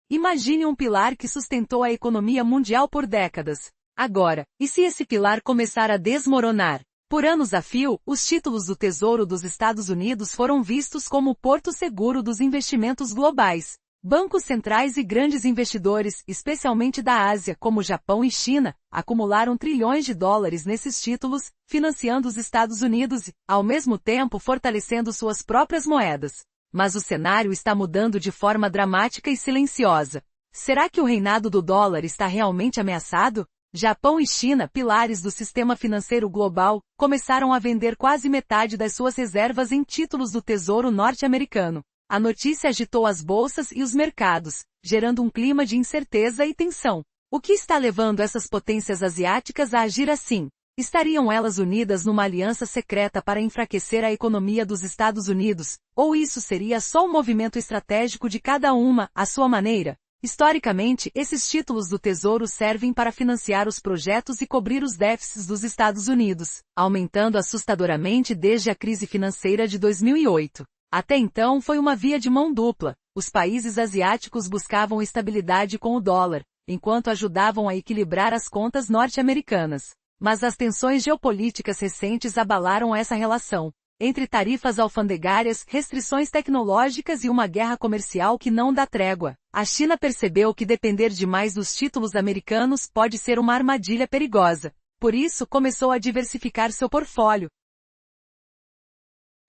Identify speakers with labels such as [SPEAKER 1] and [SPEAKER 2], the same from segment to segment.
[SPEAKER 1] Imagine um pilar que sustentou a economia mundial por décadas. Agora, e se esse pilar começar a desmoronar? Por anos a fio, os títulos do Tesouro dos Estados Unidos foram vistos como o porto seguro dos investimentos globais. Bancos centrais e grandes investidores, especialmente da Ásia, como Japão e China, acumularam trilhões de dólares nesses títulos, financiando os Estados Unidos e, ao mesmo tempo, fortalecendo suas próprias moedas. Mas o cenário está mudando de forma dramática e silenciosa. Será que o reinado do dólar está realmente ameaçado? Japão e China, pilares do sistema financeiro global, começaram a vender quase metade das suas reservas em títulos do Tesouro norte-americano. A notícia agitou as bolsas e os mercados, gerando um clima de incerteza e tensão. O que está levando essas potências asiáticas a agir assim? Estariam elas unidas numa aliança secreta para enfraquecer a economia dos Estados Unidos, ou isso seria só um movimento estratégico de cada uma, à sua maneira? Historicamente, esses títulos do Tesouro servem para financiar os projetos e cobrir os déficits dos Estados Unidos, aumentando assustadoramente desde a crise financeira de 2008. Até então foi uma via de mão dupla. Os países asiáticos buscavam estabilidade com o dólar, enquanto ajudavam a equilibrar as contas norte-americanas. Mas as tensões geopolíticas recentes abalaram essa relação. Entre tarifas alfandegárias, restrições tecnológicas e uma guerra comercial que não dá trégua, a China percebeu que depender demais dos títulos americanos pode ser uma armadilha perigosa. Por isso, começou a diversificar seu portfólio,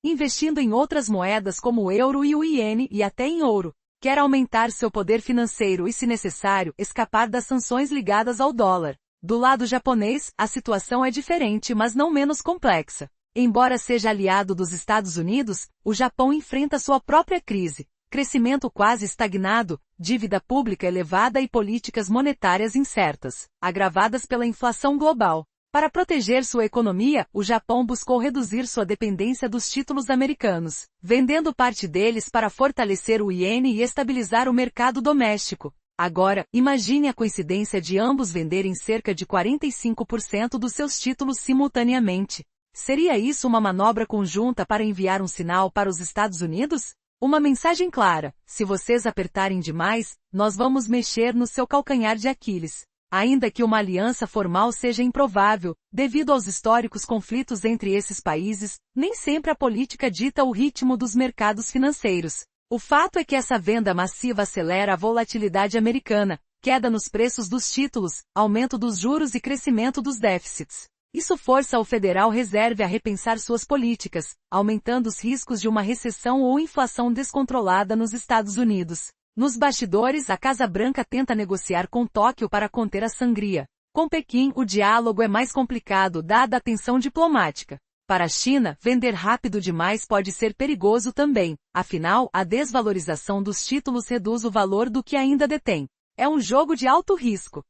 [SPEAKER 1] investindo em outras moedas como o euro e o iene e até em ouro. Quer aumentar seu poder financeiro e, se necessário, escapar das sanções ligadas ao dólar. Do lado japonês, a situação é diferente, mas não menos complexa. Embora seja aliado dos Estados Unidos, o Japão enfrenta sua própria crise. Crescimento quase estagnado, dívida pública elevada e políticas monetárias incertas, agravadas pela inflação global. Para proteger sua economia, o Japão buscou reduzir sua dependência dos títulos americanos, vendendo parte deles para fortalecer o iene e estabilizar o mercado doméstico. Agora, imagine a coincidência de ambos venderem cerca de 45% dos seus títulos simultaneamente. Seria isso uma manobra conjunta para enviar um sinal para os Estados Unidos? Uma mensagem clara: se vocês apertarem demais, nós vamos mexer no seu calcanhar de Aquiles. Ainda que uma aliança formal seja improvável, devido aos históricos conflitos entre esses países, nem sempre a política dita o ritmo dos mercados financeiros. O fato é que essa venda massiva acelera a volatilidade americana, queda nos preços dos títulos, aumento dos juros e crescimento dos déficits. Isso força o Federal Reserve a repensar suas políticas, aumentando os riscos de uma recessão ou inflação descontrolada nos Estados Unidos. Nos bastidores, a Casa Branca tenta negociar com Tóquio para conter a sangria. Com Pequim, o diálogo é mais complicado dada a tensão diplomática. Para a China, vender rápido demais pode ser perigoso também. Afinal, a desvalorização dos títulos reduz o valor do que ainda detém. É um jogo de alto risco.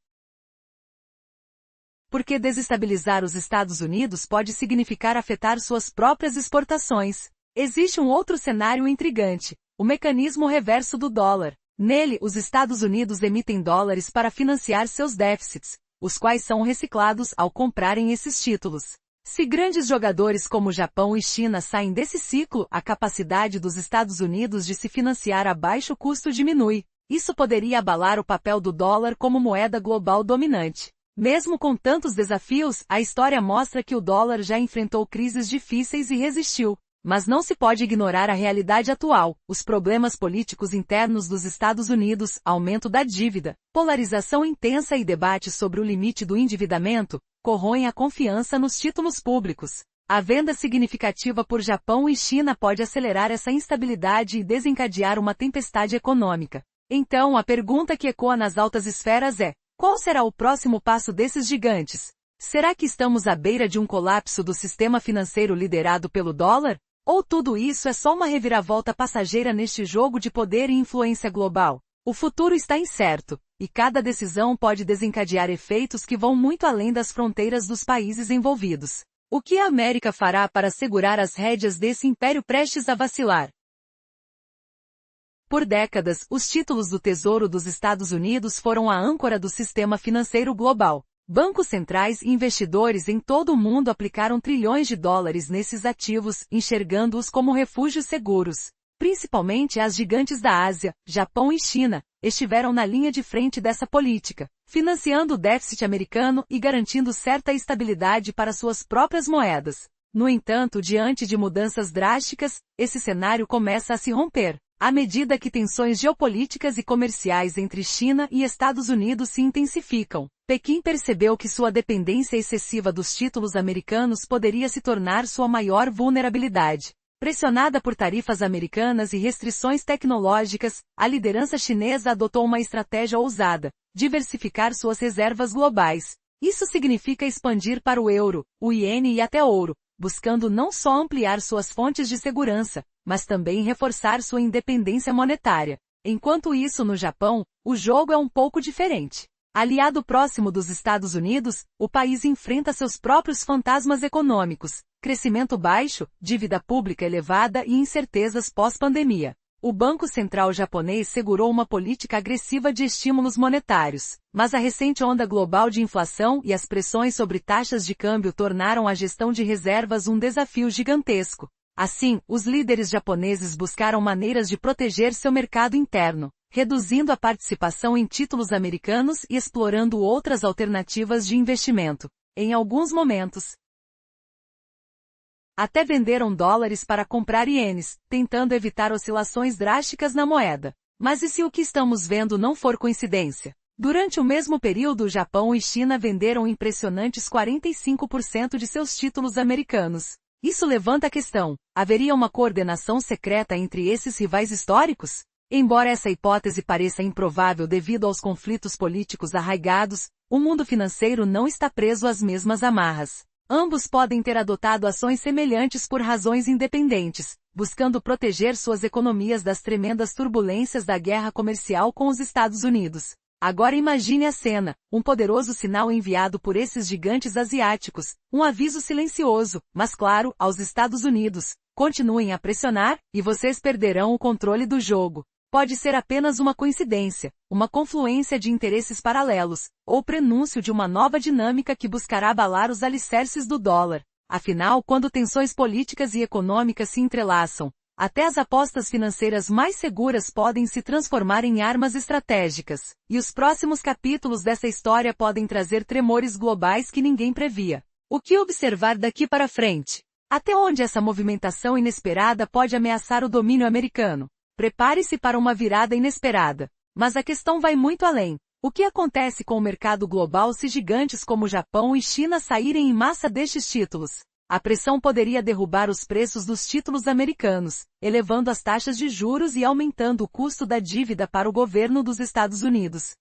[SPEAKER 1] Porque desestabilizar os Estados Unidos pode significar afetar suas próprias exportações. Existe um outro cenário intrigante: o mecanismo reverso do dólar. Nele, os Estados Unidos emitem dólares para financiar seus déficits, os quais são reciclados ao comprarem esses títulos. Se grandes jogadores como Japão e China saem desse ciclo, a capacidade dos Estados Unidos de se financiar a baixo custo diminui. Isso poderia abalar o papel do dólar como moeda global dominante. Mesmo com tantos desafios, a história mostra que o dólar já enfrentou crises difíceis e resistiu. Mas não se pode ignorar a realidade atual: os problemas políticos internos dos Estados Unidos, aumento da dívida, polarização intensa e debate sobre o limite do endividamento, corroem a confiança nos títulos públicos. A venda significativa por Japão e China pode acelerar essa instabilidade e desencadear uma tempestade econômica. Então a pergunta que ecoa nas altas esferas é: qual será o próximo passo desses gigantes? Será que estamos à beira de um colapso do sistema financeiro liderado pelo dólar? Ou tudo isso é só uma reviravolta passageira neste jogo de poder e influência global? O futuro está incerto, e cada decisão pode desencadear efeitos que vão muito além das fronteiras dos países envolvidos. O que a América fará para segurar as rédeas desse império prestes a vacilar? Por décadas, os títulos do Tesouro dos Estados Unidos foram a âncora do sistema financeiro global. Bancos centrais e investidores em todo o mundo aplicaram trilhões de dólares nesses ativos, enxergando-os como refúgios seguros. Principalmente as gigantes da Ásia, Japão e China, estiveram na linha de frente dessa política, financiando o déficit americano e garantindo certa estabilidade para suas próprias moedas. No entanto, diante de mudanças drásticas, esse cenário começa a se romper, à medida que tensões geopolíticas e comerciais entre China e Estados Unidos se intensificam. Pequim percebeu que sua dependência excessiva dos títulos americanos poderia se tornar sua maior vulnerabilidade. Pressionada por tarifas americanas e restrições tecnológicas, a liderança chinesa adotou uma estratégia ousada: diversificar suas reservas globais. Isso significa expandir para o euro, o iene e até ouro, buscando não só ampliar suas fontes de segurança, mas também reforçar sua independência monetária. Enquanto isso, no Japão, o jogo é um pouco diferente. Aliado próximo dos Estados Unidos, o país enfrenta seus próprios fantasmas econômicos: crescimento baixo, dívida pública elevada e incertezas pós-pandemia. O Banco Central japonês segurou uma política agressiva de estímulos monetários, mas a recente onda global de inflação e as pressões sobre taxas de câmbio tornaram a gestão de reservas um desafio gigantesco. Assim, os líderes japoneses buscaram maneiras de proteger seu mercado interno, reduzindo a participação em títulos americanos e explorando outras alternativas de investimento. Em alguns momentos, até venderam dólares para comprar ienes, tentando evitar oscilações drásticas na moeda. Mas e se o que estamos vendo não for coincidência? Durante o mesmo período, o Japão e China venderam impressionantes 45% de seus títulos americanos. Isso levanta a questão: haveria uma coordenação secreta entre esses rivais históricos? Embora essa hipótese pareça improvável devido aos conflitos políticos arraigados, o mundo financeiro não está preso às mesmas amarras. Ambos podem ter adotado ações semelhantes por razões independentes, buscando proteger suas economias das tremendas turbulências da guerra comercial com os Estados Unidos. Agora imagine a cena: um poderoso sinal enviado por esses gigantes asiáticos, um aviso silencioso, mas claro, aos Estados Unidos: continuem a pressionar, e vocês perderão o controle do jogo. Pode ser apenas uma coincidência, uma confluência de interesses paralelos, ou prenúncio de uma nova dinâmica que buscará abalar os alicerces do dólar. Afinal, quando tensões políticas e econômicas se entrelaçam, até as apostas financeiras mais seguras podem se transformar em armas estratégicas. E os próximos capítulos dessa história podem trazer tremores globais que ninguém previa. O que observar daqui para frente? Até onde essa movimentação inesperada pode ameaçar o domínio americano? Prepare-se para uma virada inesperada. Mas a questão vai muito além. O que acontece com o mercado global se gigantes como Japão e China saírem em massa destes títulos? A pressão poderia derrubar os preços dos títulos americanos, elevando as taxas de juros e aumentando o custo da dívida para o governo dos Estados Unidos.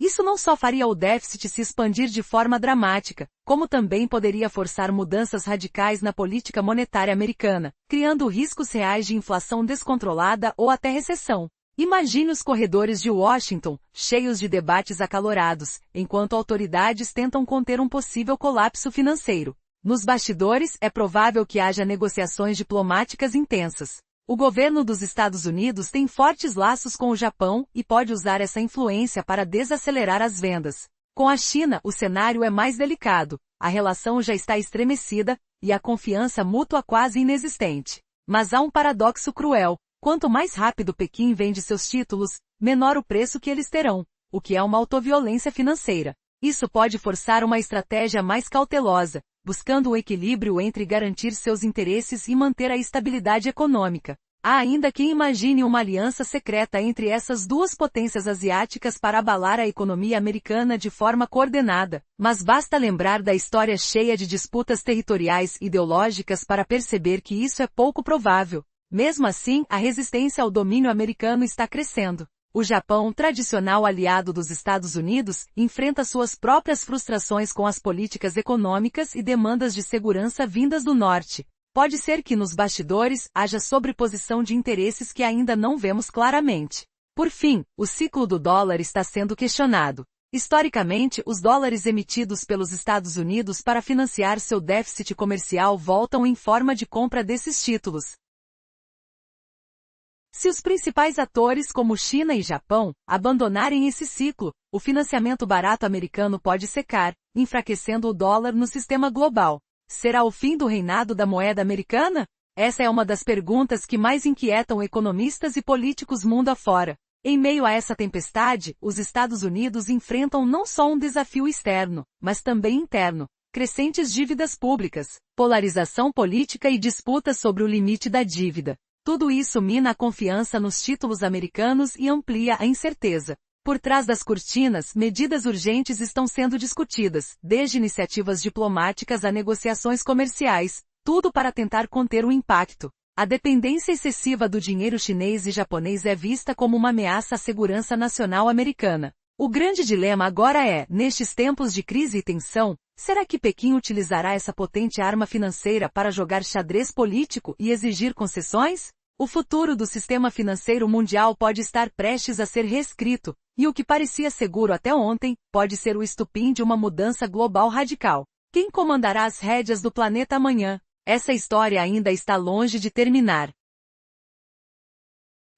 [SPEAKER 1] Isso não só faria o déficit se expandir de forma dramática, como também poderia forçar mudanças radicais na política monetária americana, criando riscos reais de inflação descontrolada ou até recessão. Imagine os corredores de Washington, cheios de debates acalorados, enquanto autoridades tentam conter um possível colapso financeiro. Nos bastidores, é provável que haja negociações diplomáticas intensas. O governo dos Estados Unidos tem fortes laços com o Japão e pode usar essa influência para desacelerar as vendas. Com a China, o cenário é mais delicado. A relação já está estremecida e a confiança mútua quase inexistente. Mas há um paradoxo cruel: quanto mais rápido Pequim vende seus títulos, menor o preço que eles terão, o que é uma autoviolência financeira. Isso pode forçar uma estratégia mais cautelosa, buscando o equilíbrio entre garantir seus interesses e manter a estabilidade econômica. Há ainda quem imagine uma aliança secreta entre essas duas potências asiáticas para abalar a economia americana de forma coordenada, mas basta lembrar da história cheia de disputas territoriais ideológicas para perceber que isso é pouco provável. Mesmo assim, a resistência ao domínio americano está crescendo. O Japão, tradicional aliado dos Estados Unidos, enfrenta suas próprias frustrações com as políticas econômicas e demandas de segurança vindas do norte. Pode ser que nos bastidores haja sobreposição de interesses que ainda não vemos claramente. Por fim, o ciclo do dólar está sendo questionado. Historicamente, os dólares emitidos pelos Estados Unidos para financiar seu déficit comercial voltam em forma de compra desses títulos. Se os principais atores como China e Japão abandonarem esse ciclo, o financiamento barato americano pode secar, enfraquecendo o dólar no sistema global. Será o fim do reinado da moeda americana? Essa é uma das perguntas que mais inquietam economistas e políticos mundo afora. Em meio a essa tempestade, os Estados Unidos enfrentam não só um desafio externo, mas também interno. Crescentes dívidas públicas, polarização política e disputas sobre o limite da dívida. Tudo isso mina a confiança nos títulos americanos e amplia a incerteza. Por trás das cortinas, medidas urgentes estão sendo discutidas, desde iniciativas diplomáticas a negociações comerciais, tudo para tentar conter o impacto. A dependência excessiva do dinheiro chinês e japonês é vista como uma ameaça à segurança nacional americana. O grande dilema agora é, nestes tempos de crise e tensão, será que Pequim utilizará essa potente arma financeira para jogar xadrez político e exigir concessões? O futuro do sistema financeiro mundial pode estar prestes a ser reescrito, e o que parecia seguro até ontem, pode ser o estupim de uma mudança global radical. Quem comandará as rédeas do planeta amanhã? Essa história ainda está longe de terminar.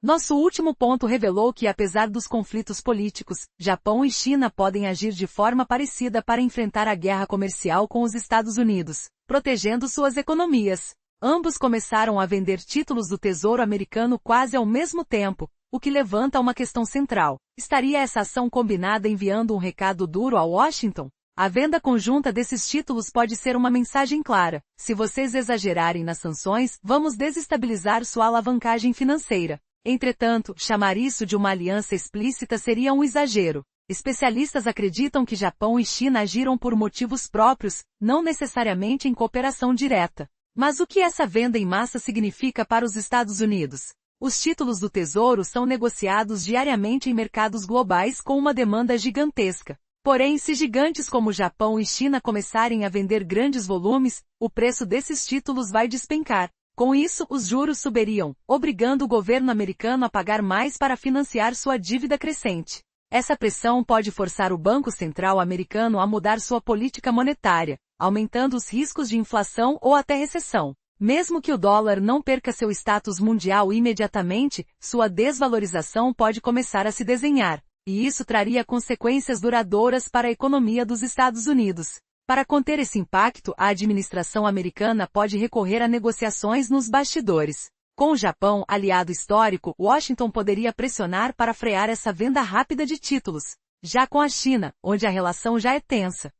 [SPEAKER 1] Nosso último ponto revelou que, apesar dos conflitos políticos, Japão e China podem agir de forma parecida para enfrentar a guerra comercial com os Estados Unidos, protegendo suas economias. Ambos começaram a vender títulos do Tesouro americano quase ao mesmo tempo, o que levanta uma questão central. Estaria essa ação combinada enviando um recado duro a Washington? A venda conjunta desses títulos pode ser uma mensagem clara. Se vocês exagerarem nas sanções, vamos desestabilizar sua alavancagem financeira. Entretanto, chamar isso de uma aliança explícita seria um exagero. Especialistas acreditam que Japão e China agiram por motivos próprios, não necessariamente em cooperação direta. Mas o que essa venda em massa significa para os Estados Unidos? Os títulos do Tesouro são negociados diariamente em mercados globais com uma demanda gigantesca. Porém, se gigantes como Japão e China começarem a vender grandes volumes, o preço desses títulos vai despencar. Com isso, os juros subiriam, obrigando o governo americano a pagar mais para financiar sua dívida crescente. Essa pressão pode forçar o Banco Central americano a mudar sua política monetária, aumentando os riscos de inflação ou até recessão. Mesmo que o dólar não perca seu status mundial imediatamente, sua desvalorização pode começar a se desenhar, e isso traria consequências duradouras para a economia dos Estados Unidos. Para conter esse impacto, a administração americana pode recorrer a negociações nos bastidores. Com o Japão, aliado histórico, Washington poderia pressionar para frear essa venda rápida de títulos. Já com a China, onde a relação já é tensa,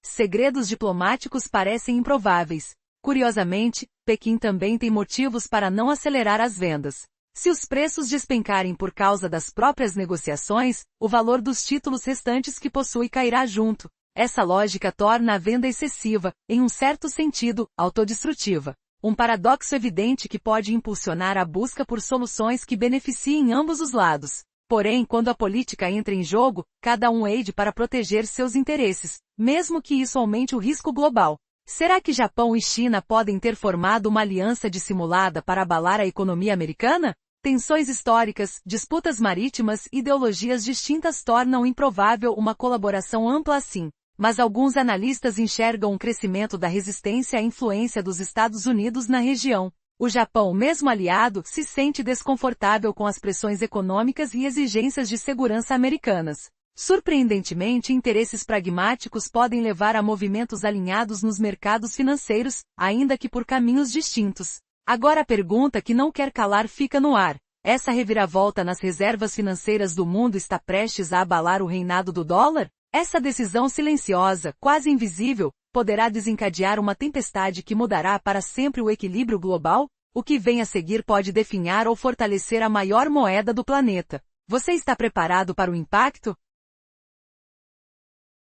[SPEAKER 1] segredos diplomáticos parecem improváveis. Curiosamente, Pequim também tem motivos para não acelerar as vendas. Se os preços despencarem por causa das próprias negociações, o valor dos títulos restantes que possui cairá junto. Essa lógica torna a venda excessiva, em um certo sentido, autodestrutiva. Um paradoxo evidente que pode impulsionar a busca por soluções que beneficiem ambos os lados. Porém, quando a política entra em jogo, cada um age para proteger seus interesses, mesmo que isso aumente o risco global. Será que Japão e China podem ter formado uma aliança dissimulada para abalar a economia americana? Tensões históricas, disputas marítimas e ideologias distintas tornam improvável uma colaboração ampla assim. Mas alguns analistas enxergam um crescimento da resistência à influência dos Estados Unidos na região. O Japão, mesmo aliado, se sente desconfortável com as pressões econômicas e exigências de segurança americanas. Surpreendentemente, interesses pragmáticos podem levar a movimentos alinhados nos mercados financeiros, ainda que por caminhos distintos. Agora a pergunta que não quer calar fica no ar. Essa reviravolta nas reservas financeiras do mundo está prestes a abalar o reinado do dólar? Essa decisão silenciosa, quase invisível, poderá desencadear uma tempestade que mudará para sempre o equilíbrio global? O que vem a seguir pode definhar ou fortalecer a maior moeda do planeta. Você está preparado para o impacto?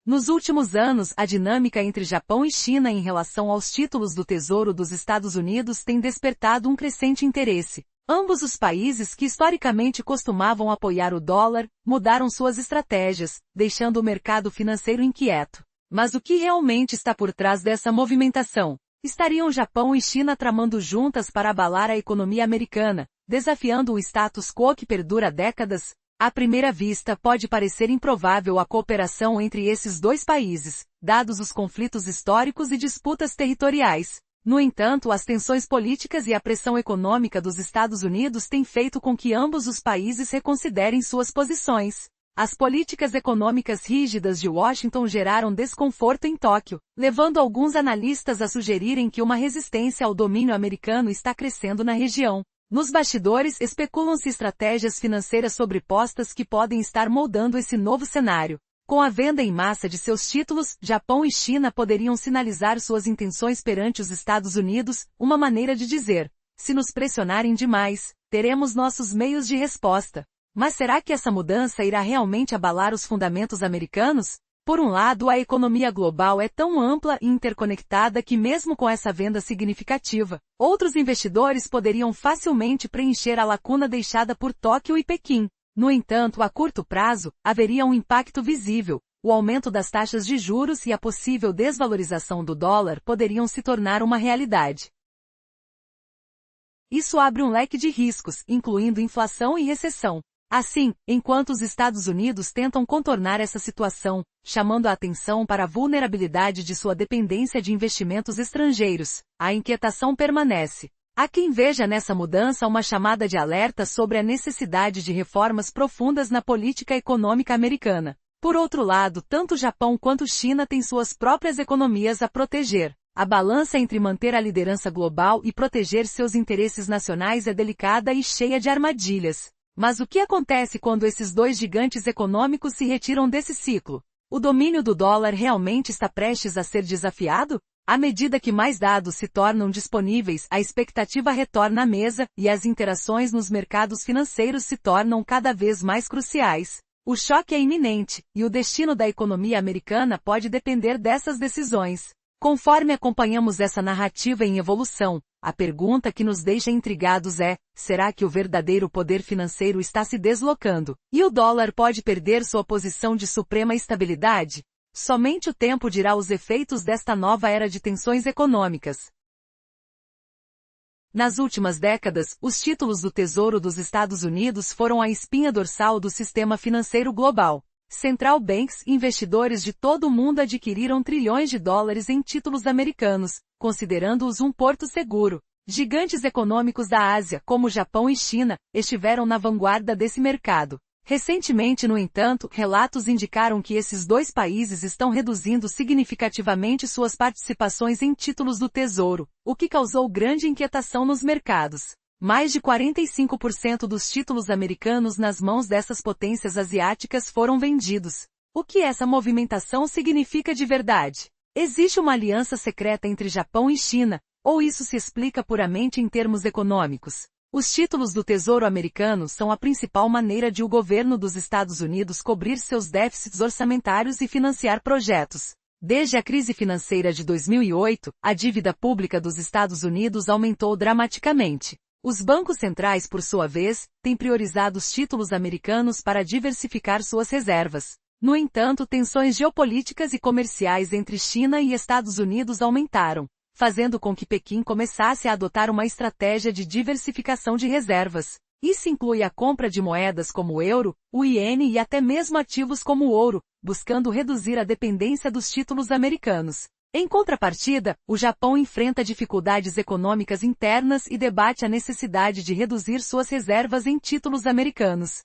[SPEAKER 1] Nos últimos anos, a dinâmica entre Japão e China em relação aos títulos do Tesouro dos Estados Unidos tem despertado um crescente interesse. Ambos os países que historicamente costumavam apoiar o dólar, mudaram suas estratégias, deixando o mercado financeiro inquieto. Mas o que realmente está por trás dessa movimentação? Estariam Japão e China tramando juntas para abalar a economia americana, desafiando um status quo que perdura há décadas? À primeira vista, pode parecer improvável a cooperação entre esses dois países, dados os conflitos históricos e disputas territoriais. No entanto, as tensões políticas e a pressão econômica dos Estados Unidos têm feito com que ambos os países reconsiderem suas posições. As políticas econômicas rígidas de Washington geraram desconforto em Tóquio, levando alguns analistas a sugerirem que uma resistência ao domínio americano está crescendo na região. Nos bastidores, especulam-se estratégias financeiras sobrepostas que podem estar moldando esse novo cenário. Com a venda em massa de seus títulos, Japão e China poderiam sinalizar suas intenções perante os Estados Unidos, uma maneira de dizer: se nos pressionarem demais, teremos nossos meios de resposta. Mas será que essa mudança irá realmente abalar os fundamentos americanos? Por um lado, a economia global é tão ampla e interconectada que mesmo com essa venda significativa, outros investidores poderiam facilmente preencher a lacuna deixada por Tóquio e Pequim. No entanto, a curto prazo, haveria um impacto visível. O aumento das taxas de juros e a possível desvalorização do dólar poderiam se tornar uma realidade. Isso abre um leque de riscos, incluindo inflação e recessão. Assim, enquanto os Estados Unidos tentam contornar essa situação, chamando a atenção para a vulnerabilidade de sua dependência de investimentos estrangeiros, a inquietação permanece. Há quem veja nessa mudança uma chamada de alerta sobre a necessidade de reformas profundas na política econômica americana. Por outro lado, tanto Japão quanto China têm suas próprias economias a proteger. A balança entre manter a liderança global e proteger seus interesses nacionais é delicada e cheia de armadilhas. Mas o que acontece quando esses dois gigantes econômicos se retiram desse ciclo? O domínio do dólar realmente está prestes a ser desafiado? À medida que mais dados se tornam disponíveis, a expectativa retorna à mesa, e as interações nos mercados financeiros se tornam cada vez mais cruciais. O choque é iminente, e o destino da economia americana pode depender dessas decisões. Conforme acompanhamos essa narrativa em evolução, a pergunta que nos deixa intrigados é: será que o verdadeiro poder financeiro está se deslocando, e o dólar pode perder sua posição de suprema estabilidade? Somente o tempo dirá os efeitos desta nova era de tensões econômicas. Nas últimas décadas, os títulos do Tesouro dos Estados Unidos foram a espinha dorsal do sistema financeiro global. Central Banks e investidores de todo o mundo adquiriram trilhões de dólares em títulos americanos, considerando-os um porto seguro. Gigantes econômicos da Ásia, como Japão e China, estiveram na vanguarda desse mercado. Recentemente, no entanto, relatos indicaram que esses dois países estão reduzindo significativamente suas participações em títulos do Tesouro, o que causou grande inquietação nos mercados. Mais de 45% dos títulos americanos nas mãos dessas potências asiáticas foram vendidos. O que essa movimentação significa de verdade? Existe uma aliança secreta entre Japão e China, ou isso se explica puramente em termos econômicos? Os títulos do Tesouro americano são a principal maneira de o governo dos Estados Unidos cobrir seus déficits orçamentários e financiar projetos. Desde a crise financeira de 2008, a dívida pública dos Estados Unidos aumentou dramaticamente. Os bancos centrais, por sua vez, têm priorizado os títulos americanos para diversificar suas reservas. No entanto, tensões geopolíticas e comerciais entre China e Estados Unidos aumentaram, fazendo com que Pequim começasse a adotar uma estratégia de diversificação de reservas. Isso inclui a compra de moedas como o euro, o iene e até mesmo ativos como o ouro, buscando reduzir a dependência dos títulos americanos. Em contrapartida, o Japão enfrenta dificuldades econômicas internas e debate a necessidade de reduzir suas reservas em títulos americanos.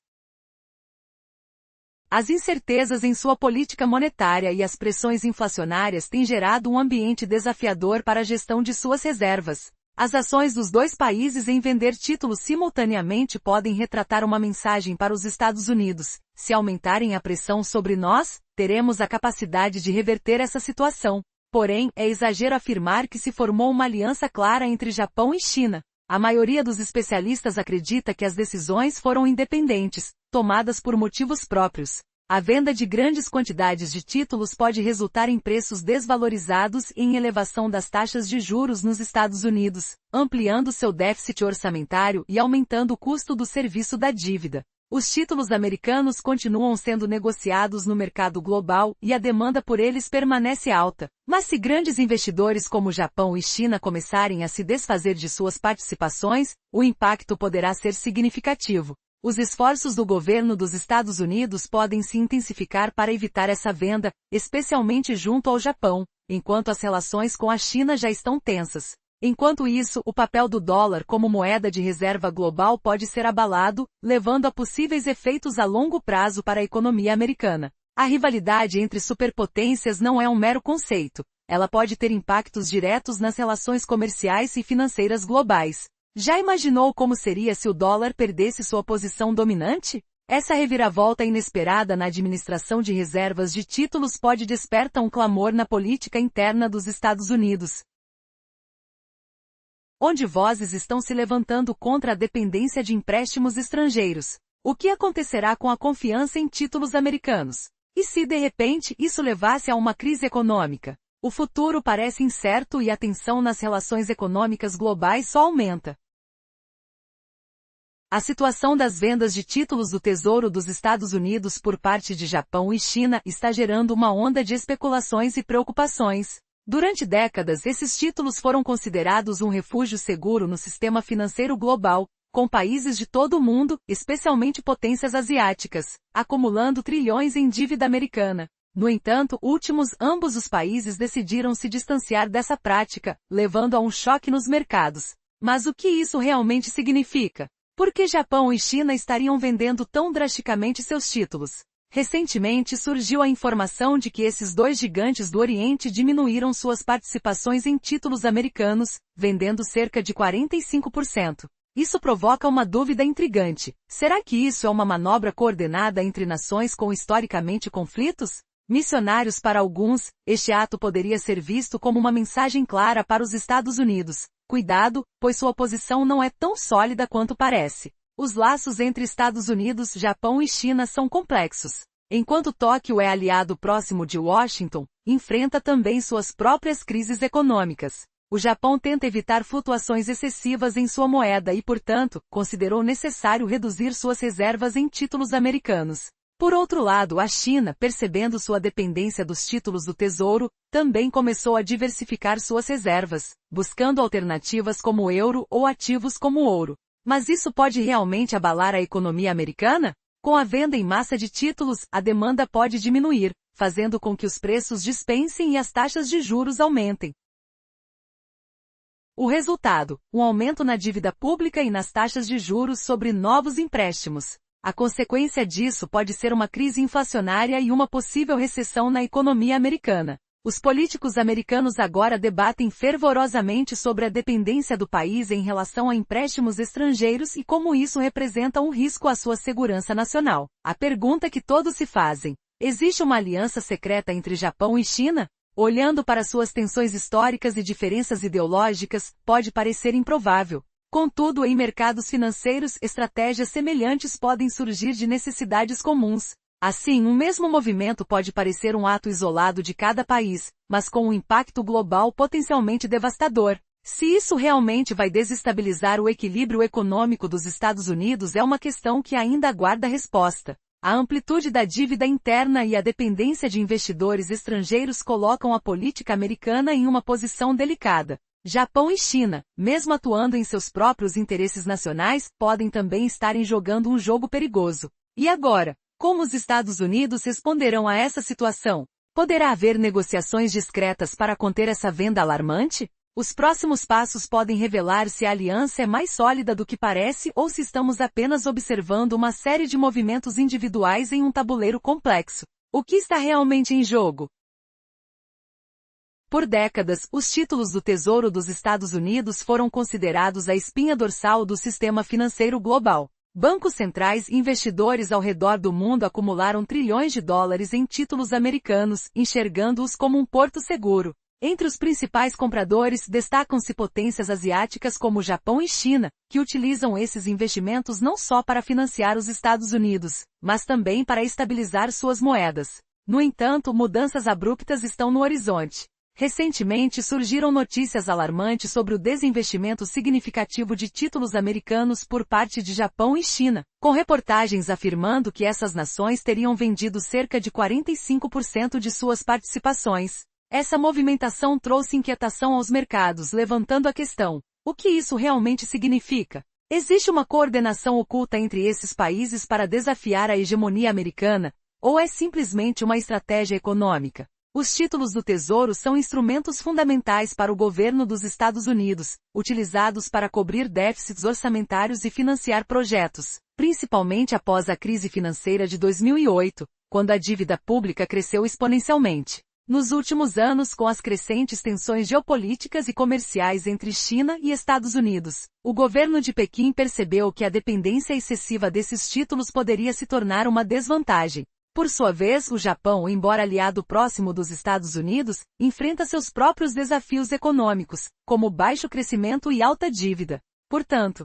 [SPEAKER 1] As incertezas em sua política monetária e as pressões inflacionárias têm gerado um ambiente desafiador para a gestão de suas reservas. As ações dos dois países em vender títulos simultaneamente podem retratar uma mensagem para os Estados Unidos: se aumentarem a pressão sobre nós, teremos a capacidade de reverter essa situação. Porém, é exagero afirmar que se formou uma aliança clara entre Japão e China. A maioria dos especialistas acredita que as decisões foram independentes, tomadas por motivos próprios. A venda de grandes quantidades de títulos pode resultar em preços desvalorizados e em elevação das taxas de juros nos Estados Unidos, ampliando seu déficit orçamentário e aumentando o custo do serviço da dívida. Os títulos americanos continuam sendo negociados no mercado global e a demanda por eles permanece alta. Mas se grandes investidores como Japão e China começarem a se desfazer de suas participações, o impacto poderá ser significativo. Os esforços do governo dos Estados Unidos podem se intensificar para evitar essa venda, especialmente junto ao Japão, enquanto as relações com a China já estão tensas. Enquanto isso, o papel do dólar como moeda de reserva global pode ser abalado, levando a possíveis efeitos a longo prazo para a economia americana. A rivalidade entre superpotências não é um mero conceito. Ela pode ter impactos diretos nas relações comerciais e financeiras globais. Já imaginou como seria se o dólar perdesse sua posição dominante? Essa reviravolta inesperada na administração de reservas de títulos pode despertar um clamor na política interna dos Estados Unidos, onde vozes estão se levantando contra a dependência de empréstimos estrangeiros. O que acontecerá com a confiança em títulos americanos? E se de repente isso levasse a uma crise econômica? O futuro parece incerto e a tensão nas relações econômicas globais só aumenta. A situação das vendas de títulos do Tesouro dos Estados Unidos por parte de Japão e China está gerando uma onda de especulações e preocupações. Durante décadas, esses títulos foram considerados um refúgio seguro no sistema financeiro global, com países de todo o mundo, especialmente potências asiáticas, acumulando trilhões em dívida americana. No entanto, ambos os países decidiram se distanciar dessa prática, levando a um choque nos mercados. Mas o que isso realmente significa? Por que Japão e China estariam vendendo tão drasticamente seus títulos? Recentemente surgiu a informação de que esses dois gigantes do Oriente diminuíram suas participações em títulos americanos, vendendo cerca de 45%. Isso provoca uma dúvida intrigante. Será que isso é uma manobra coordenada entre nações com historicamente conflitos? Missionários para alguns, este ato poderia ser visto como uma mensagem clara para os Estados Unidos. Cuidado, pois sua posição não é tão sólida quanto parece. Os laços entre Estados Unidos, Japão e China são complexos. Enquanto Tóquio é aliado próximo de Washington, enfrenta também suas próprias crises econômicas. O Japão tenta evitar flutuações excessivas em sua moeda e, portanto, considerou necessário reduzir suas reservas em títulos americanos. Por outro lado, a China, percebendo sua dependência dos títulos do Tesouro, também começou a diversificar suas reservas, buscando alternativas como o euro ou ativos como o ouro. Mas isso pode realmente abalar a economia americana? Com a venda em massa de títulos, a demanda pode diminuir, fazendo com que os preços dispensem e as taxas de juros aumentem. O resultado: um aumento na dívida pública e nas taxas de juros sobre novos empréstimos. A consequência disso pode ser uma crise inflacionária e uma possível recessão na economia americana. Os políticos americanos agora debatem fervorosamente sobre a dependência do país em relação a empréstimos estrangeiros e como isso representa um risco à sua segurança nacional. A pergunta que todos se fazem: existe uma aliança secreta entre Japão e China? Olhando para suas tensões históricas e diferenças ideológicas, pode parecer improvável. Contudo, em mercados financeiros, estratégias semelhantes podem surgir de necessidades comuns. Assim, um mesmo movimento pode parecer um ato isolado de cada país, mas com um impacto global potencialmente devastador. Se isso realmente vai desestabilizar o equilíbrio econômico dos Estados Unidos é uma questão que ainda aguarda resposta. A amplitude da dívida interna e a dependência de investidores estrangeiros colocam a política americana em uma posição delicada. Japão e China, mesmo atuando em seus próprios interesses nacionais, podem também estar jogando um jogo perigoso. E agora? Como os Estados Unidos responderão a essa situação? Poderá haver negociações discretas para conter essa venda alarmante? Os próximos passos podem revelar se a aliança é mais sólida do que parece ou se estamos apenas observando uma série de movimentos individuais em um tabuleiro complexo. O que está realmente em jogo? Por décadas, os títulos do Tesouro dos Estados Unidos foram considerados a espinha dorsal do sistema financeiro global. Bancos centrais e investidores ao redor do mundo acumularam trilhões de dólares em títulos americanos, enxergando-os como um porto seguro. Entre os principais compradores destacam-se potências asiáticas como Japão e China, que utilizam esses investimentos não só para financiar os Estados Unidos, mas também para estabilizar suas moedas. No entanto, mudanças abruptas estão no horizonte. Recentemente surgiram notícias alarmantes sobre o desinvestimento significativo de títulos americanos por parte de Japão e China, com reportagens afirmando que essas nações teriam vendido cerca de 45% de suas participações. Essa movimentação trouxe inquietação aos mercados, levantando a questão: o que isso realmente significa? Existe uma coordenação oculta entre esses países para desafiar a hegemonia americana, ou é simplesmente uma estratégia econômica? Os títulos do Tesouro são instrumentos fundamentais para o governo dos Estados Unidos, utilizados para cobrir déficits orçamentários e financiar projetos, principalmente após a crise financeira de 2008, quando a dívida pública cresceu exponencialmente. Nos últimos anos, com as crescentes tensões geopolíticas e comerciais entre China e Estados Unidos, o governo de Pequim percebeu que a dependência excessiva desses títulos poderia se tornar uma desvantagem. Por sua vez, o Japão, embora aliado próximo dos Estados Unidos, enfrenta seus próprios desafios econômicos, como baixo crescimento e alta dívida. Portanto,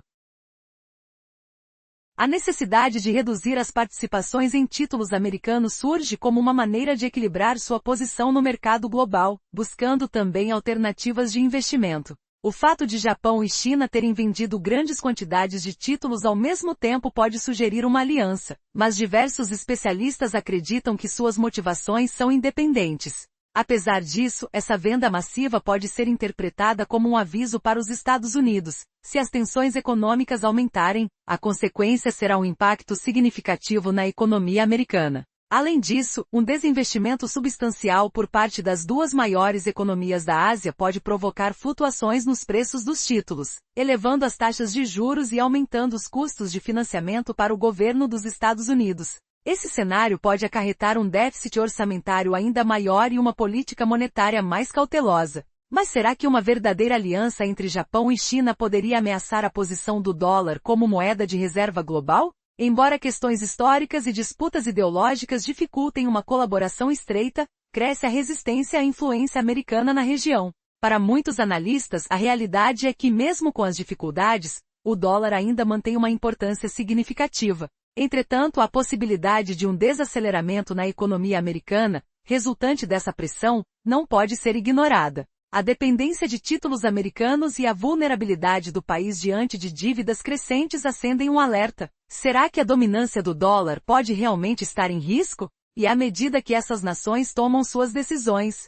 [SPEAKER 1] a necessidade de reduzir as participações em títulos americanos surge como uma maneira de equilibrar sua posição no mercado global, buscando também alternativas de investimento. O fato de Japão e China terem vendido grandes quantidades de títulos ao mesmo tempo pode sugerir uma aliança, mas diversos especialistas acreditam que suas motivações são independentes. Apesar disso, essa venda massiva pode ser interpretada como um aviso para os Estados Unidos. Se as tensões econômicas aumentarem, a consequência será um impacto significativo na economia americana. Além disso, um desinvestimento substancial por parte das duas maiores economias da Ásia pode provocar flutuações nos preços dos títulos, elevando as taxas de juros e aumentando os custos de financiamento para o governo dos Estados Unidos. Esse cenário pode acarretar um déficit orçamentário ainda maior e uma política monetária mais cautelosa. Mas será que uma verdadeira aliança entre Japão e China poderia ameaçar a posição do dólar como moeda de reserva global? Embora questões históricas e disputas ideológicas dificultem uma colaboração estreita, cresce a resistência à influência americana na região. Para muitos analistas, a realidade é que, mesmo com as dificuldades, o dólar ainda mantém uma importância significativa. Entretanto, a possibilidade de um desaceleramento na economia americana, resultante dessa pressão, não pode ser ignorada. A dependência de títulos americanos e a vulnerabilidade do país diante de dívidas crescentes acendem um alerta. Será que a dominância do dólar pode realmente estar em risco? E à medida que essas nações tomam suas decisões,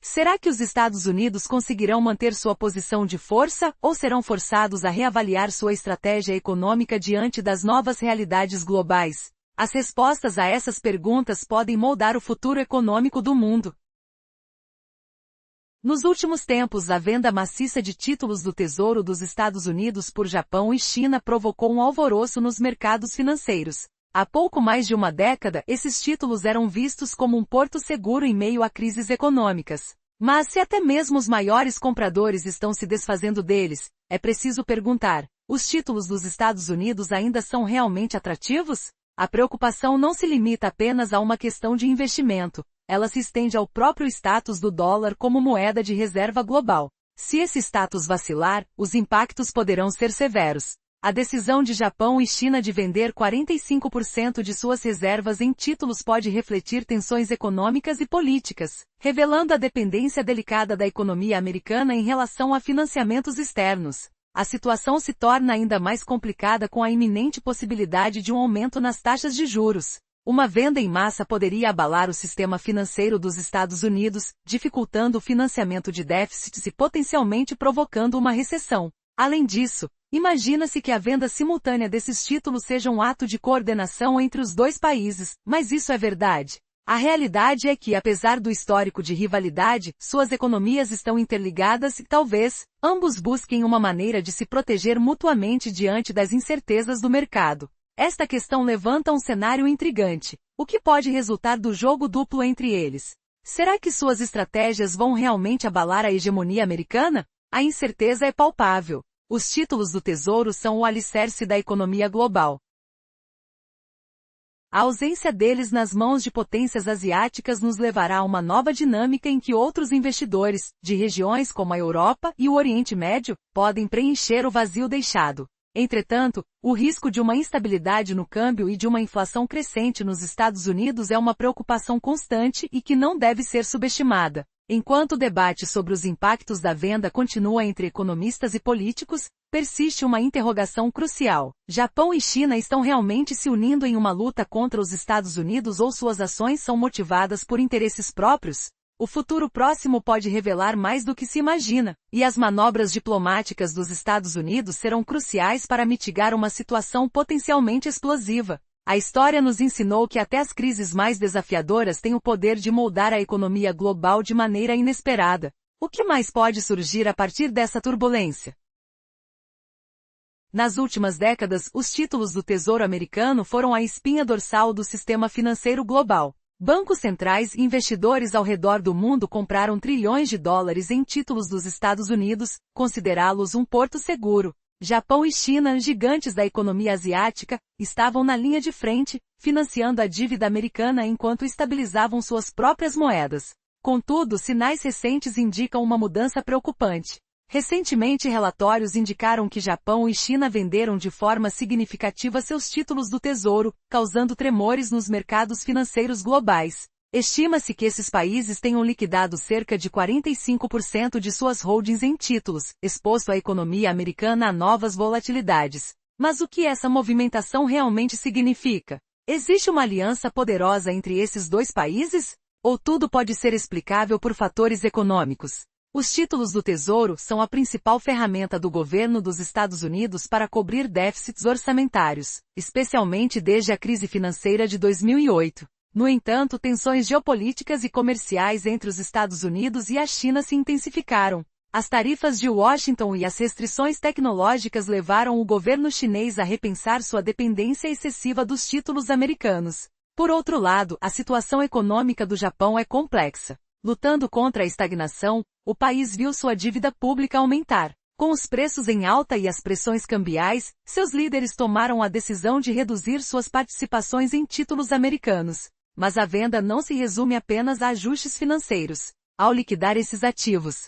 [SPEAKER 1] será que os Estados Unidos conseguirão manter sua posição de força, ou serão forçados a reavaliar sua estratégia econômica diante das novas realidades globais? As respostas a essas perguntas podem moldar o futuro econômico do mundo. Nos últimos tempos, a venda maciça de títulos do Tesouro dos Estados Unidos por Japão e China provocou um alvoroço nos mercados financeiros. Há pouco mais de uma década, esses títulos eram vistos como um porto seguro em meio a crises econômicas. Mas se até mesmo os maiores compradores estão se desfazendo deles, é preciso perguntar: os títulos dos Estados Unidos ainda são realmente atrativos? A preocupação não se limita apenas a uma questão de investimento, ela se estende ao próprio status do dólar como moeda de reserva global. Se esse status vacilar, os impactos poderão ser severos. A decisão de Japão e China de vender 45% de suas reservas em títulos pode refletir tensões econômicas e políticas, revelando a dependência delicada da economia americana em relação a financiamentos externos. A situação se torna ainda mais complicada com a iminente possibilidade de um aumento nas taxas de juros. Uma venda em massa poderia abalar o sistema financeiro dos Estados Unidos, dificultando o financiamento de déficits e potencialmente provocando uma recessão. Além disso, imagina-se que a venda simultânea desses títulos seja um ato de coordenação entre os dois países, mas isso é verdade? A realidade é que, apesar do histórico de rivalidade, suas economias estão interligadas e, talvez, ambos busquem uma maneira de se proteger mutuamente diante das incertezas do mercado. Esta questão levanta um cenário intrigante. O que pode resultar do jogo duplo entre eles? Será que suas estratégias vão realmente abalar a hegemonia americana? A incerteza é palpável. Os títulos do Tesouro são o alicerce da economia global. A ausência deles nas mãos de potências asiáticas nos levará a uma nova dinâmica em que outros investidores, de regiões como a Europa e o Oriente Médio, podem preencher o vazio deixado. Entretanto, o risco de uma instabilidade no câmbio e de uma inflação crescente nos Estados Unidos é uma preocupação constante e que não deve ser subestimada. Enquanto o debate sobre os impactos da venda continua entre economistas e políticos, persiste uma interrogação crucial. Japão e China estão realmente se unindo em uma luta contra os Estados Unidos ou suas ações são motivadas por interesses próprios? O futuro próximo pode revelar mais do que se imagina, e as manobras diplomáticas dos Estados Unidos serão cruciais para mitigar uma situação potencialmente explosiva. A história nos ensinou que até as crises mais desafiadoras têm o poder de moldar a economia global de maneira inesperada. O que mais pode surgir a partir dessa turbulência? Nas últimas décadas, os títulos do Tesouro americano foram a espinha dorsal do sistema financeiro global. Bancos centrais e investidores ao redor do mundo compraram trilhões de dólares em títulos dos Estados Unidos, considerá-los um porto seguro. Japão e China, gigantes da economia asiática, estavam na linha de frente, financiando a dívida americana enquanto estabilizavam suas próprias moedas. Contudo, sinais recentes indicam uma mudança preocupante. Recentemente, relatórios indicaram que Japão e China venderam de forma significativa seus títulos do Tesouro, causando tremores nos mercados financeiros globais. Estima-se que esses países tenham liquidado cerca de 45% de suas holdings em títulos, exposto a economia americana a novas volatilidades. Mas o que essa movimentação realmente significa? Existe uma aliança poderosa entre esses dois países? Ou tudo pode ser explicável por fatores econômicos? Os títulos do Tesouro são a principal ferramenta do governo dos Estados Unidos para cobrir déficits orçamentários, especialmente desde a crise financeira de 2008. No entanto, tensões geopolíticas e comerciais entre os Estados Unidos e a China se intensificaram. As tarifas de Washington e as restrições tecnológicas levaram o governo chinês a repensar sua dependência excessiva dos títulos americanos. Por outro lado, a situação econômica do Japão é complexa. Lutando contra a estagnação, o país viu sua dívida pública aumentar. Com os preços em alta e as pressões cambiais, seus líderes tomaram a decisão de reduzir suas participações em títulos americanos. Mas a venda não se resume apenas a ajustes financeiros. Ao liquidar esses ativos,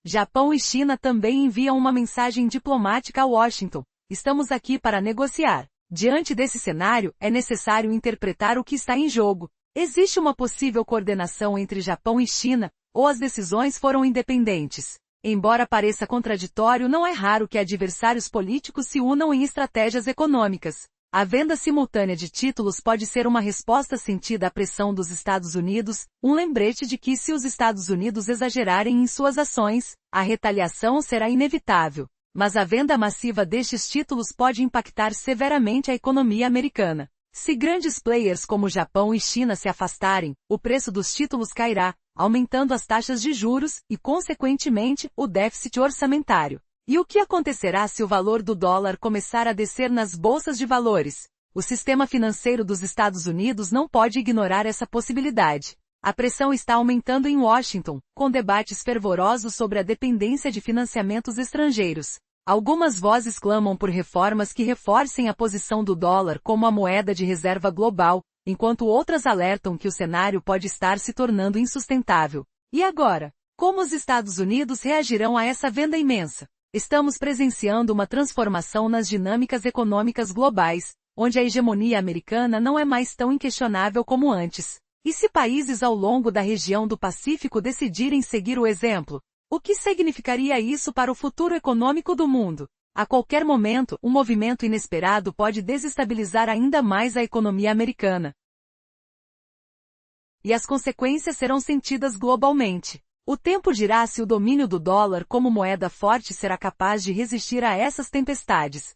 [SPEAKER 1] Japão e China também enviam uma mensagem diplomática a Washington. Estamos aqui para negociar. Diante desse cenário, é necessário interpretar o que está em jogo. Existe uma possível coordenação entre Japão e China, ou as decisões foram independentes? Embora pareça contraditório, não é raro que adversários políticos se unam em estratégias econômicas. A venda simultânea de títulos pode ser uma resposta sentida à pressão dos Estados Unidos, um lembrete de que se os Estados Unidos exagerarem em suas ações, a retaliação será inevitável. Mas a venda massiva destes títulos pode impactar severamente a economia americana. Se grandes players como Japão e China se afastarem, o preço dos títulos cairá, aumentando as taxas de juros e, consequentemente, o déficit orçamentário. E o que acontecerá se o valor do dólar começar a descer nas bolsas de valores? O sistema financeiro dos Estados Unidos não pode ignorar essa possibilidade. A pressão está aumentando em Washington, com debates fervorosos sobre a dependência de financiamentos estrangeiros. Algumas vozes clamam por reformas que reforcem a posição do dólar como a moeda de reserva global, enquanto outras alertam que o cenário pode estar se tornando insustentável. E agora? Como os Estados Unidos reagirão a essa venda imensa? Estamos presenciando uma transformação nas dinâmicas econômicas globais, onde a hegemonia americana não é mais tão inquestionável como antes. E se países ao longo da região do Pacífico decidirem seguir o exemplo? O que significaria isso para o futuro econômico do mundo? A qualquer momento, um movimento inesperado pode desestabilizar ainda mais a economia americana. E as consequências serão sentidas globalmente. O tempo dirá se o domínio do dólar como moeda forte será capaz de resistir a essas tempestades.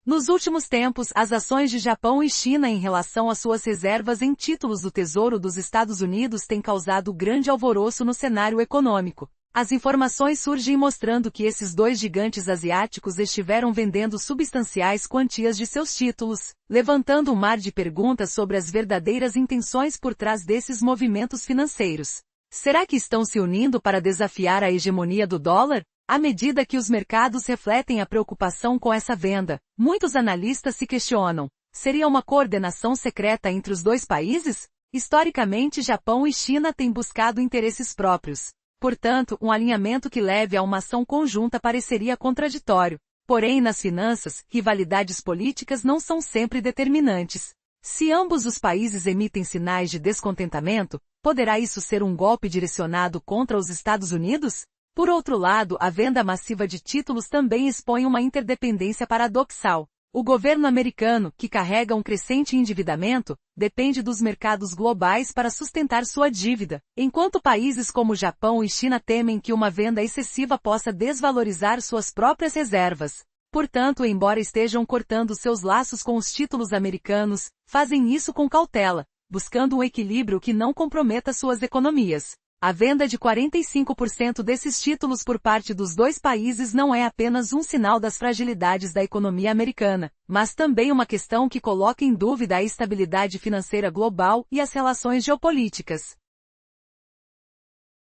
[SPEAKER 1] Nos últimos tempos, as ações de Japão e China em relação às suas reservas em títulos do Tesouro dos Estados Unidos têm causado grande alvoroço no cenário econômico. As informações surgem mostrando que esses dois gigantes asiáticos estiveram vendendo substanciais quantias de seus títulos, levantando um mar de perguntas sobre as verdadeiras intenções por trás desses movimentos financeiros. Será que estão se unindo para desafiar a hegemonia do dólar? À medida que os mercados refletem a preocupação com essa venda, muitos analistas se questionam: seria uma coordenação secreta entre os dois países? Historicamente, Japão e China têm buscado interesses próprios. Portanto, um alinhamento que leve a uma ação conjunta pareceria contraditório. Porém, nas finanças, rivalidades políticas não são sempre determinantes. Se ambos os países emitem sinais de descontentamento, poderá isso ser um golpe direcionado contra os Estados Unidos? Por outro lado, a venda massiva de títulos também expõe uma interdependência paradoxal. O governo americano, que carrega um crescente endividamento, depende dos mercados globais para sustentar sua dívida, enquanto países como Japão e China temem que uma venda excessiva possa desvalorizar suas próprias reservas. Portanto, embora estejam cortando seus laços com os títulos americanos, fazem isso com cautela, buscando um equilíbrio que não comprometa suas economias. A venda de 45% desses títulos por parte dos dois países não é apenas um sinal das fragilidades da economia americana, mas também uma questão que coloca em dúvida a estabilidade financeira global e as relações geopolíticas.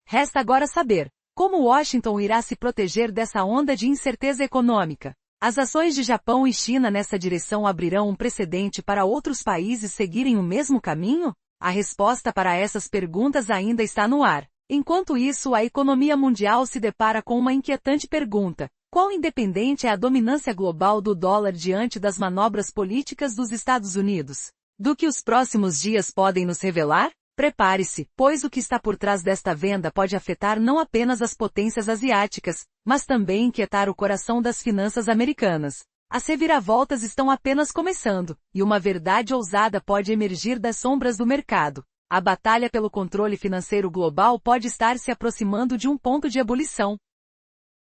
[SPEAKER 1] Resta agora saber como Washington irá se proteger dessa onda de incerteza econômica. As ações de Japão e China nessa direção abrirão um precedente para outros países seguirem o mesmo caminho? A resposta para essas perguntas ainda está no ar. Enquanto isso, a economia mundial se depara com uma inquietante pergunta: quão independente é a dominância global do dólar diante das manobras políticas dos Estados Unidos? Do que os próximos dias podem nos revelar? Prepare-se, pois o que está por trás desta venda pode afetar não apenas as potências asiáticas, mas também inquietar o coração das finanças americanas. As reviravoltas estão apenas começando, e uma verdade ousada pode emergir das sombras do mercado. A batalha pelo controle financeiro global pode estar se aproximando de um ponto de ebulição.